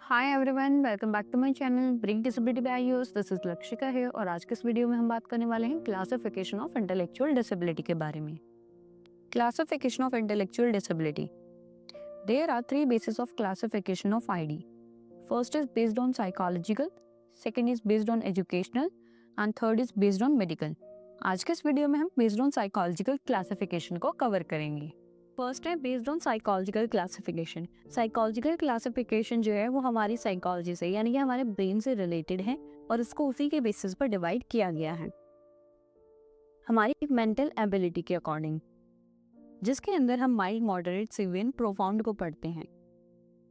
Hi everyone, welcome back to my channel break disability by Ayush. This is Lakshika है और आज के इस वीडियो में हम बात करने वाले हैं क्लासिफिकेशन ऑफ इंटेलेक्चुअल डिसेबिलिटी के बारे में। Classification of intellectual disability. There are three basis of classification of ID. First is based on psychological, second is based on educational and third is based on medical. आज के इस video में हम based on psychological classification को cover करेंगे। First है based on psychological classification. Psychological classification जो है वो हमारी साइकोलॉजी से यानी कि हमारे ब्रेन से रिलेटेड है और इसको उसी के बेसिस पर डिवाइड किया गया है हमारी मेंटल एबिलिटी के अकॉर्डिंग, जिसके अंदर हम माइल्ड, मॉडरेट, सीवियर, प्रोफाउंड को पढ़ते हैं।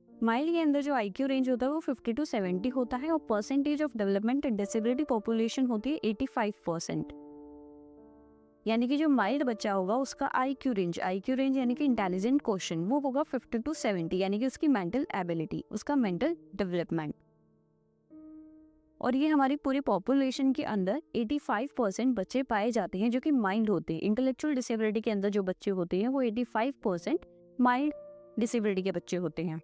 माइल्ड के अंदर जो आईक्यू रेंज होता है वो 50 to 70 होता है और percentage of development and disability population होती है 85%। यानी कि जो माइल्ड बच्चा होगा उसका आईक्यू रेंज यानी कि इंटेलिजेंट क्वेश्चन वो होगा 50 to 70, यानी कि उसकी मेंटल एबिलिटी, उसका मेंटल डेवलपमेंट। और ये हमारी पूरी पॉपुलेशन के अंदर 85% बच्चे पाए जाते हैं जो कि माइल्ड होते हैं। इंटेलेक्चुअल डिसेबिलिटी के अंदर जो बच्चे होते हैं वो 85% माइल्ड डिसेबिलिटी के बच्चे होते हैं,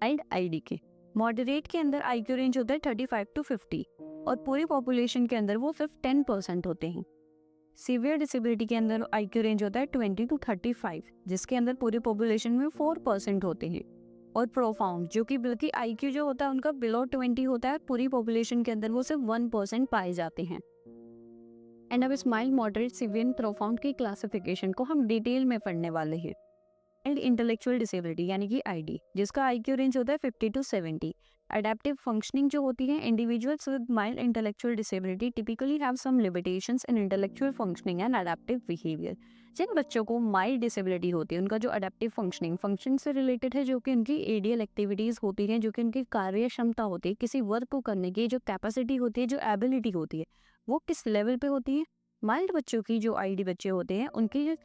माइल्ड आईडी के। मॉडरेट के अंदर आईक्यू रेंज होता है 35 to 50 और पूरी पॉपुलेशन के अंदर वो सिर्फ 10% होते हैं। सीवियर डिसेबिलिटी के अंदर आईक्यू रेंज होता है 20 to 35, जिसके अंदर पूरी पॉपुलेशन में 4% होते हैं। और प्रोफाउंड जो कि बल्कि आईक्यू जो होता है उनका बिलो 20 होता है, पूरी पॉपुलेशन के अंदर वो सिर्फ 1% पाए जाते हैं। एंड अब इस माइल्ड, मॉडरेट, सीवियर, प्रोफाउंड की क्लासिफिकेशन को हम डिटेल में पढ़ने वाले हैं। एंड इंटेलेक्चुअल डिसेबिलिटी यानी कि आईडी, जिसका आईक्यू रेंज होता है 50 to 70। अडेप्टिव फंक्शनिंग जो होती है, individuals with mild intellectual disability typically have some limitations in intellectual functioning and adaptive behaviour. जिन बच्चों को माइल्ड डिसेबिलिटी होती है उनका जो अडेप्टिव फंक्शन से रिलेटेड है, जो कि उनकी एडियल एक्टिविटीज होती हैं, जो कि उनकी कार्य क्षमता होती है, किसी वर्क को करने की जो कैपेसिटी होती है, जो एबिलिटी होती है, वो किस लेवल पे होती है। माइल्ड बच्चों की जो आईडी बच्चे होते हैं उनकी जो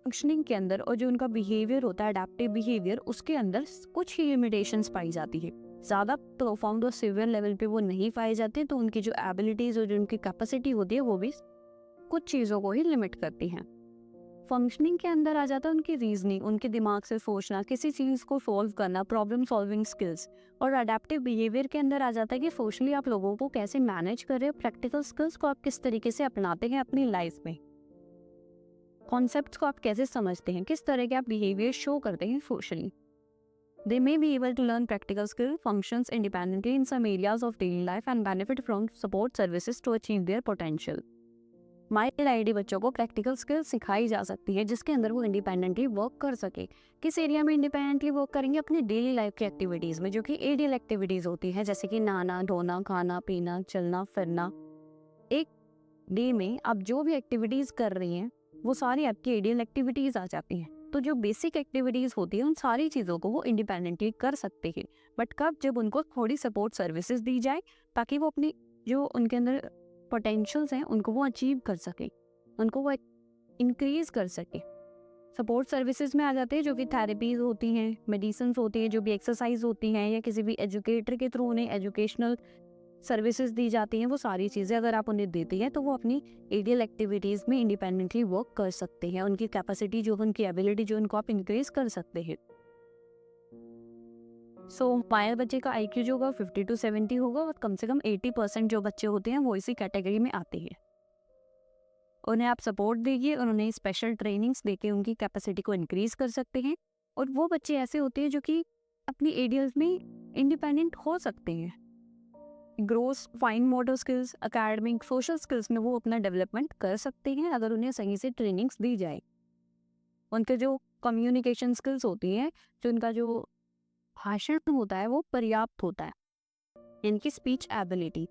फंक्शनिंग के अंदर और जो उनका बिहेवियर होता है, अडेप्टिव बिहेवियर, उसके अंदर कुछ ही लिमिटेशंस पाई जाती है। ज़्यादा प्रोफाउंड और सीवियर लेवल पे वो नहीं पाए जाते, तो उनकी जो एबिलिटीज़ और जो उनकी कैपेसिटी होती है वो भी कुछ चीज़ों को ही लिमिट करती हैं। फंक्शनिंग के अंदर आ जाता है उनकी रीजनिंग, उनके दिमाग से सोचना, किसी चीज़ को सॉल्व करना, प्रॉब्लम सॉल्विंग स्किल्स। और अडेप्टिव बिहेवियर के अंदर आ जाता है कि सोशली आप लोगों को कैसे मैनेज कर रहे हो, प्रैक्टिकल स्किल्स को आप किस तरीके से अपनाते हैं अपनी लाइफ में, कॉन्सेप्ट्स को आप कैसे समझते हैं, किस तरह के आप बिहेवियर शो करते हैं socially. They may be able to learn practical skill functions independently in some areas of daily life and benefit from support services to achieve their potential. Mild ID बच्चों को प्रैक्टिकल स्किल सिखाई जा सकती है जिसके अंदर वो इंडिपेंडेंटली वर्क कर सके। किस एरिया में इंडिपेंडेंटली वर्क करेंगे? अपने डेली लाइफ की एक्टिविटीज़ में, जो कि एडियल एक्टिविटीज़ होती है, जैसे कि नहाना, धोना, खाना पीना, चलना फिरना। एक डे में आप जो भी एक्टिविटीज़ कर रही हैं वो सारी आपकी एडियल एक्टिविटीज़ आ जाती हैं। तो जो बेसिक एक्टिविटीज़ होती है उन सारी चीज़ों को वो इंडिपेंडेंटली कर सकते हैं। बट कब? जब उनको थोड़ी सपोर्ट सर्विसेज दी जाए ताकि वो अपनी जो उनके अंदर पोटेंशियल्स हैं उनको वो अचीव कर सके, उनको वो इंक्रीज कर सके। सपोर्ट सर्विसेज में आ जाते हैं जो कि थेरेपीज होती हैं, मेडिसिन होती हैं, जो भी एक्सरसाइज होती हैं, या किसी भी एजुकेटर के थ्रू उन्हें एजुकेशनल सर्विसेज दी जाती हैं। वो सारी चीज़ें अगर आप उन्हें देते हैं तो वो अपनी एडियल एक्टिविटीज़ में इंडिपेंडेंटली वर्क कर सकते हैं। उनकी कैपेसिटी जो, उनकी एबिलिटी जो, उनको आप इंक्रीज कर सकते हैं। माइल्ड बच्चे का आईक्यू जो होगा 50 to 70 होगा और कम से कम 80% जो बच्चे होते हैं वो इसी कैटेगरी में आते हैं। उन्हें आप सपोर्ट दीजिए और उन्हें स्पेशल ट्रेनिंग्स देके उनकी कैपेसिटी को इंक्रीज कर सकते हैं। और वो बच्चे ऐसे होते हैं जो कि अपनी एडियल्स में इंडिपेंडेंट हो सकते हैं। Gross fine motor skills, academic, social skills में वो अपना डेवलपमेंट कर सकते हैं अगर उन्हें सही से ट्रेनिंग्स दी जाए। उनके जो कम्युनिकेशन स्किल्स होती हैं, जो उनका जो भाषण होता है वो पर्याप्त होता है, इनकी स्पीच एबिलिटी।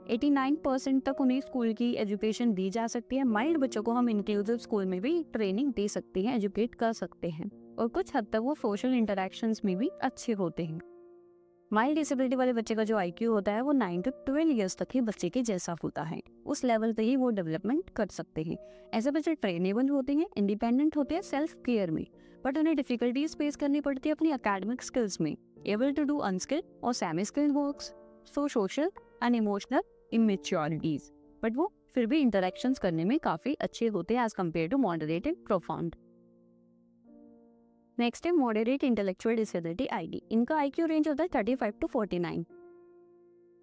89% तक उन्हें स्कूल की एजुकेशन दी जा सकती है। माइल्ड बच्चों को हम इंक्लूसिव स्कूल में भी ट्रेनिंग दे सकते हैं, एजुकेट कर सकते हैं, और कुछ हद तक वो सोशल इंटरेक्शंस में भी अच्छे होते हैं। माइल्ड डिसेबिलिटी वाले बच्चे का जो आईक्यू होता है वो 9 to 12 ईयर्स तक ही बच्चे के जैसा होता है, उस लेवल तक ही वो डेवलपमेंट कर सकते हैं। ऐसे बच्चे ट्रेनेबल होते हैं, इंडिपेंडेंट होते हैं सेल्फ केयर में, बट उन्हें डिफिकल्टीज फेस करनी पड़ती है अपनी एकेडमिक स्किल्स में, एबल टू डू अनस्किल्ड और semi skilled works, so social and emotional immaturities, but वो फिर भी इंटरेक्शंस करने में काफ़ी अच्छे होते हैं as compared to moderate and profound. Next है मॉडरेट इंटेलेक्चुअल डिसेबिलिटी आईडी। इनका आईक्यू रेंज होता है 35 to 49।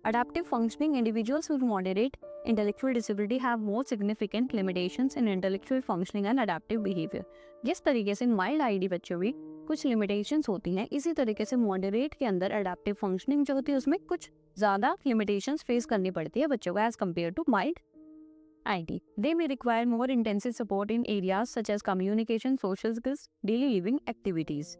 Adaptive functioning individuals with moderate intellectual disability have more significant limitations in intellectual functioning and adaptive behavior। जिस तरीके से mild ID बच्चों में कुछ लिमिटेशंस होती हैं, इसी तरीके से मॉडरेट के अंदर अडेप्टिव फंक्शनिंग जो होती है उसमें कुछ ज़्यादा लिमिटेशंस फेस करनी पड़ती है बच्चों को as compared to mild ID. They may require more intensive support in areas such as communication, social skills, daily living activities।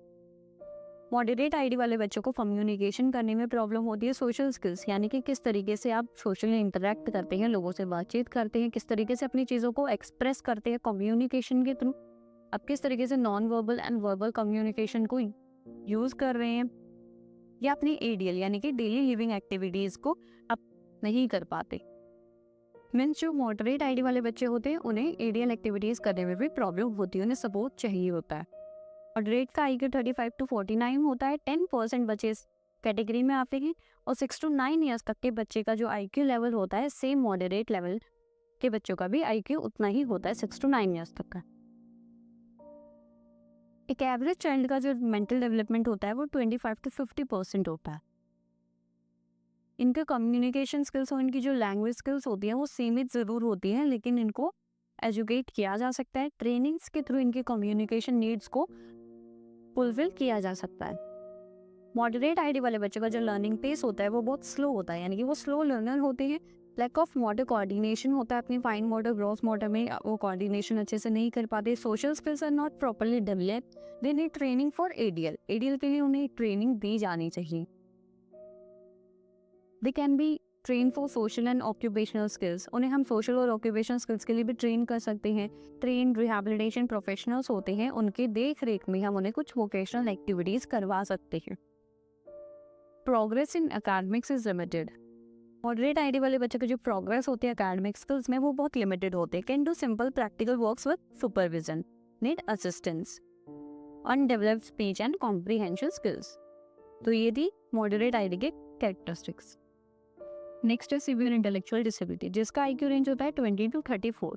Moderate ID वाले बच्चों को कम्युनिकेशन करने में प्रॉब्लम होती है, सोशल स्किल्स यानी कि किस तरीके से आप सोशली इंटरेक्ट करते हैं, लोगों से बातचीत करते हैं, किस तरीके से अपनी चीज़ों को एक्सप्रेस करते हैं कम्युनिकेशन के थ्रू, आप किस तरीके से non verbal and verbal communication को यूज़ कर रहे हैं, या अपनी एडीएल यानी कि डेली लिविंग एक्टिविटीज़ को आप नहीं कर पाते। मीन्स जो मॉडरेट आईडी वाले बच्चे होते हैं उन्हें एडीएल एक्टिविटीज़ करने में भी प्रॉब्लम होती है, उन्हें सपोर्ट चाहिए होता है। मॉडरेट का आईक्यू 35 to 49 होता है। 10% बच्चे इस कैटेगरी में आते हैं और 6 to 9 ईयर्स तक के बच्चे का जो आईक्यू लेवल होता है सेम मॉडरेट लेवल के बच्चों का भी आईक्यू उतना ही होता है 6 to 9 ईयर्स तक का। एक एवरेज चाइल्ड का जो मेंटल डेवलपमेंट होता है वो 25 to 50% होता है। इनके कम्युनिकेशन स्किल्स और इनकी जो लैंग्वेज स्किल्स होती हैं वो सीमित ज़रूर होती हैं, लेकिन इनको एजुकेट किया जा सकता है। ट्रेनिंग्स के थ्रू इनकी कम्युनिकेशन नीड्स को फुलफिल किया जा सकता है। मॉडरेट आईडी वाले बच्चों का जो लर्निंग पेस होता है वो बहुत स्लो होता है, यानी कि वो स्लो लर्नर होते हैं। लैक ऑफ मोटर कोऑर्डिनेशन होता है, अपनी फाइन मोटर ग्रॉस मोटर में वो कोऑर्डिनेशन अच्छे से नहीं कर पाते। Social skills are not properly developed. They need training for ADL. ADL के लिए उन्हें ट्रेनिंग दी जानी चाहिए। They can be train for social and occupational skills. उन्हें हम सोशल और ऑक्यूपेशनल स्किल्स के लिए भी ट्रेन कर सकते हैं। ट्रेन रिहैबिलिटेशन प्रोफेशनल्स होते हैं, उनके देख रेख में हम उन्हें कुछ वोकेशनल एक्टिविटीज़ करवा सकते हैं। Progress in academics is limited. Moderate ID वाले बच्चे के जो प्रोग्रेस होती है एकेडमिक स्किल्स में वो बहुत लिमिटेड होते हैं। Can do simple practical works with supervision, need assistance, undeveloped speech and comprehension skills. तो ये थी मॉडरेट आईडी के कैरेक्टरिस्टिक्स। नेक्स्ट है सीवियर इंटेलेक्चुअल डिसेबिलिटी, जिसका आईक्यू रेंज होता है 20 to 34।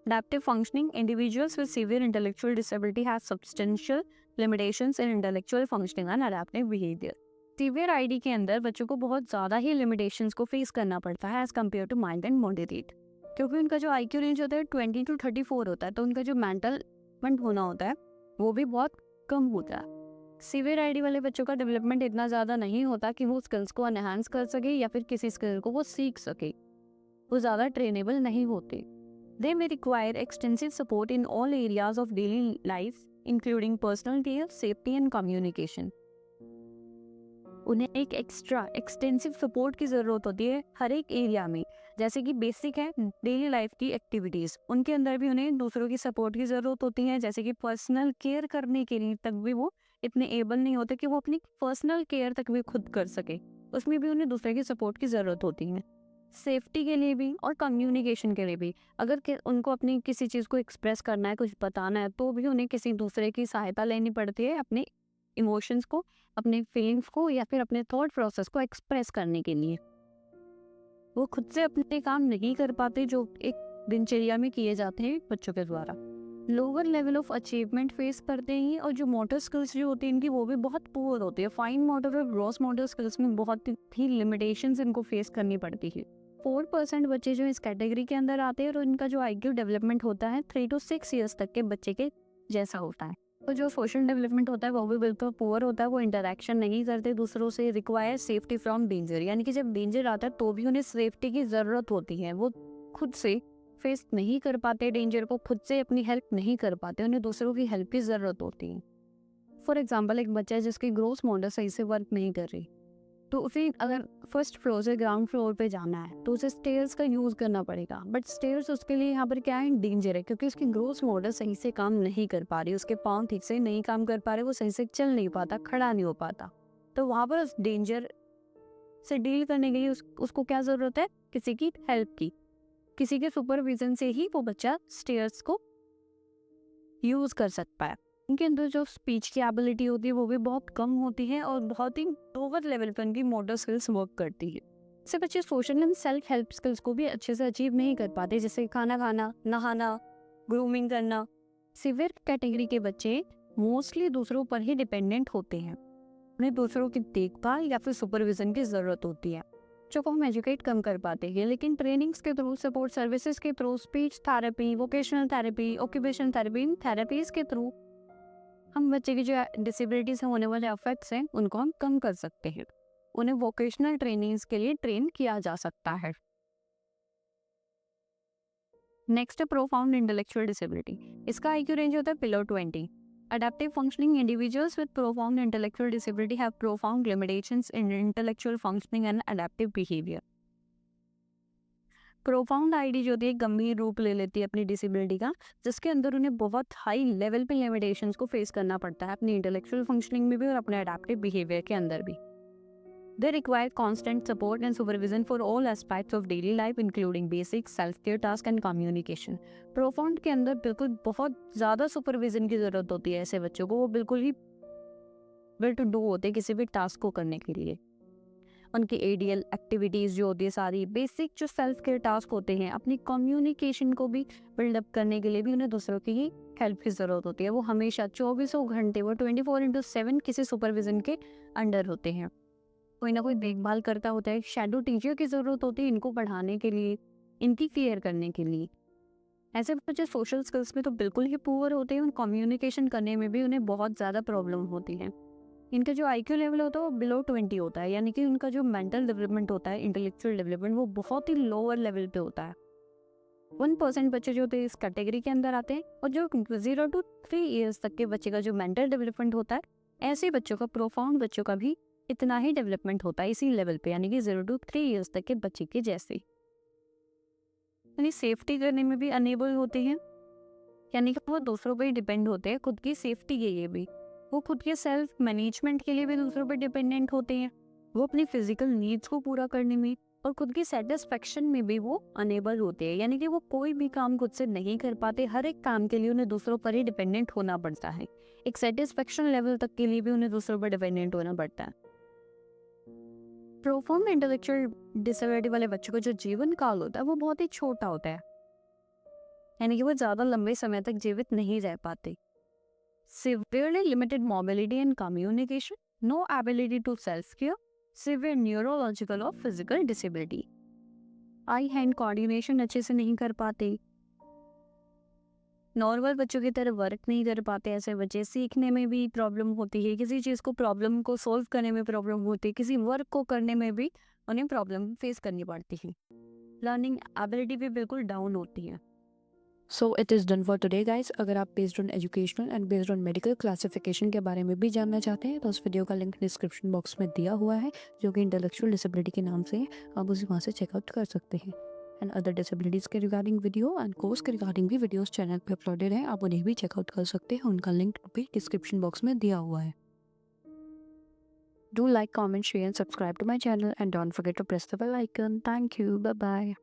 Adaptive functioning individuals with severe intellectual disability have substantial limitations in intellectual functioning and adaptive behavior। Severe ID के अंदर बच्चों को बहुत ज़्यादा ही लिमिटेशंस को फेस करना पड़ता है as compared to mild and moderate, क्योंकि उनका जो आईक्यू रेंज होता है 20 to 34 होता है, तो उनका जो मेंटल डेवलपमेंट होना होता है वो भी बहुत कम होता है। सीवियर आईडी वाले बच्चों का डेवलपमेंट इतना ज़्यादा नहीं होता कि वो स्किल्स को एनहांस कर सके या फिर किसी स्किल को वो सीख सके, वो ज़्यादा ट्रेनेबल नहीं होते। They may require extensive support in all areas of daily life including personal care, safety and communication. उन्हें एक एक्स्ट्रा एक्सटेंसिव सपोर्ट की ज़रूरत होती है हर एक एरिया में, जैसे कि बेसिक है डेली लाइफ की एक्टिविटीज़, उनके अंदर भी उन्हें दूसरों की सपोर्ट की ज़रूरत होती है। जैसे कि पर्सनल केयर करने के लिए तक भी वो इतने एबल नहीं होते कि वो अपनी पर्सनल केयर तक भी खुद कर सके, उसमें भी उन्हें दूसरे की सपोर्ट की ज़रूरत होती है। सेफ्टी के लिए भी और कम्युनिकेशन के लिए भी, अगर उनको अपनी किसी चीज़ को एक्सप्रेस करना है, कुछ बताना है, तो भी उन्हें किसी दूसरे की सहायता लेनी पड़ती है अपने इमोशंस को, अपने फीलिंग्स को या फिर अपने थॉट प्रोसेस को एक्सप्रेस करने के लिए। वो खुद से अपने काम नहीं कर पाते जो एक दिनचर्या में किए जाते हैं बच्चों के द्वारा। Lower level of achievement face करते हैं और जो मोटर स्किल्स जो होती हैं इनकी वो भी बहुत पुअर होती है। फाइन मोटर और ग्रॉस मोटर स्किल्स में बहुत ही लिमिटेशंस इनको फेस करनी पड़ती है। 4% बच्चे जो इस कैटेगरी के अंदर आते हैं और इनका जो आईक्यू डेवलपमेंट होता है 3 to 6 ईयर्स तक के बच्चे के जैसा होता है। तो जो सोशल डेवलपमेंट होता है वो भी बिल्कुल पुअर होता है, वो इंटरेक्शन नहीं करते दूसरों से। रिक्वायर सेफ्टी फ्रॉम डेंजर, यानी कि जब डेंजर आता है तो भी उन्हें सेफ्टी की ज़रूरत होती है। वो खुद से फेस नहीं कर पाते डेंजर को, खुद से अपनी हेल्प नहीं कर पाते, उन्हें दूसरों की हेल्प की ज़रूरत होती है। फॉर एग्जाम्पल, एक बच्चा है जिसकी ग्रोस मोटर सही से वर्क नहीं कर रही, तो उसे अगर फर्स्ट फ्लोर से ग्राउंड फ्लोर पे जाना है तो उसे स्टेयर्स का यूज़ करना पड़ेगा। बट स्टेयर्स उसके लिए यहाँ पर क्या है, डेंजर है, क्योंकि उसकी ग्रोस मोटर सही से काम नहीं कर पा रही, उसके पाँव ठीक से नहीं काम कर पा रहे, वो सही से चल नहीं पाता, खड़ा नहीं हो पाता। तो वहाँ पर उस डेंजर से डील करने के लिए उसको क्या ज़रूरत है, किसी की हेल्प की, किसी के सुपरविजन से ही वो बच्चा स्टेयर्स को यूज़ कर सकता है। उनके अंदर जो स्पीच की एबिलिटी होती है वो भी बहुत कम होती है और बहुत ही लोअर लेवल पर उनकी मोटर स्किल्स वर्क करती है। इससे बच्चे social and self help skills को भी अच्छे से अचीव नहीं कर पाते, जैसे खाना खाना, नहाना, ग्रूमिंग करना। सिवियर कैटेगरी के बच्चे मोस्टली दूसरों पर ही डिपेंडेंट होते हैं। उन्हें दूसरों की देखभाल या फिर सुपरविजन की ज़रूरत होती है, जो को हम एजुकेट कम कर पाते हैं। लेकिन ट्रेनिंग्स के थ्रू, सपोर्ट सर्विसेज के through, speech therapy, vocational therapy, occupation therapy, इन थेरेपीज़ के थ्रू हम बच्चे की जो डिसेबिलिटी से होने वाले अफेक्ट्स हैं उनको हम कम कर सकते हैं। उन्हें वोकेशनल ट्रेनिंग्स के लिए ट्रेन किया जा सकता है। नेक्स्ट है प्रोफाउंड इंटेलेक्चुअल डिसेबिलिटी। इसका आईक्यू रेंज होता है below 20। Adaptive functioning individuals with profound intellectual disability have profound limitations in intellectual functioning and adaptive behaviour. Profound ID जो होती है गंभीर रूप ले लेती है अपनी डिसेबिलिटी का, जिसके अंदर उन्हें बहुत हाई लेवल पे लिमिटेशंस को फेस करना पड़ता है अपनी इंटेलेक्चुअल फंक्शनिंग में भी और अपने अडेप्टिव बिहेवियर के अंदर भी। They require constant support and supervision for all aspects of daily life, including basic self-care tasks and communication. Profound के अंदर बिल्कुल बहुत ज़्यादा सुपरविजन की ज़रूरत होती है ऐसे बच्चों को। वो बिल्कुल ही वेल टू डू होते हैं किसी भी टास्क को करने के लिए। उनकी एडीएल एक्टिविटीज़ जो होती है सारी बेसिक जो सेल्फ केयर टास्क होते हैं, अपनी कम्युनिकेशन को भी बिल्डअप करने के लिए भी उन्हें दूसरों की हेल्प की ज़रूरत होती है। वो हमेशा 24 घंटे, वो 24/7 किसी सुपरविजन के अंडर होते हैं। कोई ना कोई देखभाल करता होता है। शैडो टीचर की ज़रूरत होती है इनको पढ़ाने के लिए, इनकी केयर करने के लिए। ऐसे बच्चे सोशल स्किल्स में तो बिल्कुल ही पुअर होते हैं और कम्युनिकेशन करने में भी उन्हें बहुत ज़्यादा प्रॉब्लम होती है। इनका जो आईक्यू लेवल होता है वो बिलो 20 होता है, यानी कि उनका जो मेंटल डेवलपमेंट होता है, इंटेलेक्चुअल डेवलपमेंट, वो बहुत ही लोअर लेवल पे होता है। 1% बच्चे जो होते हैं इस कैटेगरी के अंदर आते हैं। और जो 0 to 3 ईयर्स तक के बच्चे का जो मेंटल डेवलपमेंट होता है, ऐसे बच्चों का, प्रोफाउंड बच्चों का भी इतना ही डेवलपमेंट होता है इसी लेवल पे, यानी कि 0 to 3 ईयर्स तक के बच्चे के जैसे। यानी सेफ्टी करने में भी अनेबल होते हैं, यानी कि वो दूसरों पर ही डिपेंड होते हैं। खुद की सेफ्टी के लिए भी, वो खुद के सेल्फ मैनेजमेंट के लिए भी दूसरों पर डिपेंडेंट होते हैं। वो अपनी फिजिकल नीड्स को पूरा करने में और खुद की सेटिस्फेक्शन में भी वो अनेबल होते हैं, यानी कि वो कोई भी काम खुद से नहीं कर पाते। हर एक काम के लिए उन्हें दूसरों पर ही डिपेंडेंट होना पड़ता है। एक सेटिस्फेक्शन लेवल तक के लिए भी उन्हें दूसरों पर डिपेंडेंट होना पड़ता है। प्रोफाउंड इंटेलेक्चुअल डिसेबिलिटी वाले बच्चों का जो जीवन काल होता है वो बहुत ही छोटा होता है, यानी कि वो ज़्यादा लंबे समय तक जीवित नहीं रह पाते। Severely limited mobility and communication, no ability to self-care, severe neurological or physical disability. I hand coordination अच्छे से नहीं कर पाते, नॉर्मल बच्चों की तरह वर्क नहीं कर पाते। ऐसे बच्चे सीखने में भी प्रॉब्लम होती है, किसी चीज़ को, प्रॉब्लम को सॉल्व करने में प्रॉब्लम होती है, किसी वर्क को करने में भी उन्हें प्रॉब्लम फेस करनी पड़ती है। लर्निंग एबिलिटी भी बिल्कुल डाउन होती है। So it is done for today guys. अगर आप based on educational and based on medical classification के बारे में भी जानना चाहते हैं तो उस वीडियो का लिंक डिस्क्रिप्शन बॉक्स में दिया हुआ है, जो कि इंटेलेक्चुअल डिसेबिलिटी के नाम से है। आप उसे वहाँ से चेकआउट कर सकते हैं। एंड अदर डिसेबिलिटीज़ के रिगार्डिंग वीडियो एंड कोर्स के रिगार्डिंग भी वीडियोस चैनल पे अपलोडेड हैं, आप उन्हें भी चेकआउट कर सकते हैं। उनका लिंक भी डिस्क्रिप्शन बॉक्स में दिया हुआ है। Do like, comment, share and subscribe to my channel and don't forget to press the bell icon. Thank you, bye bye.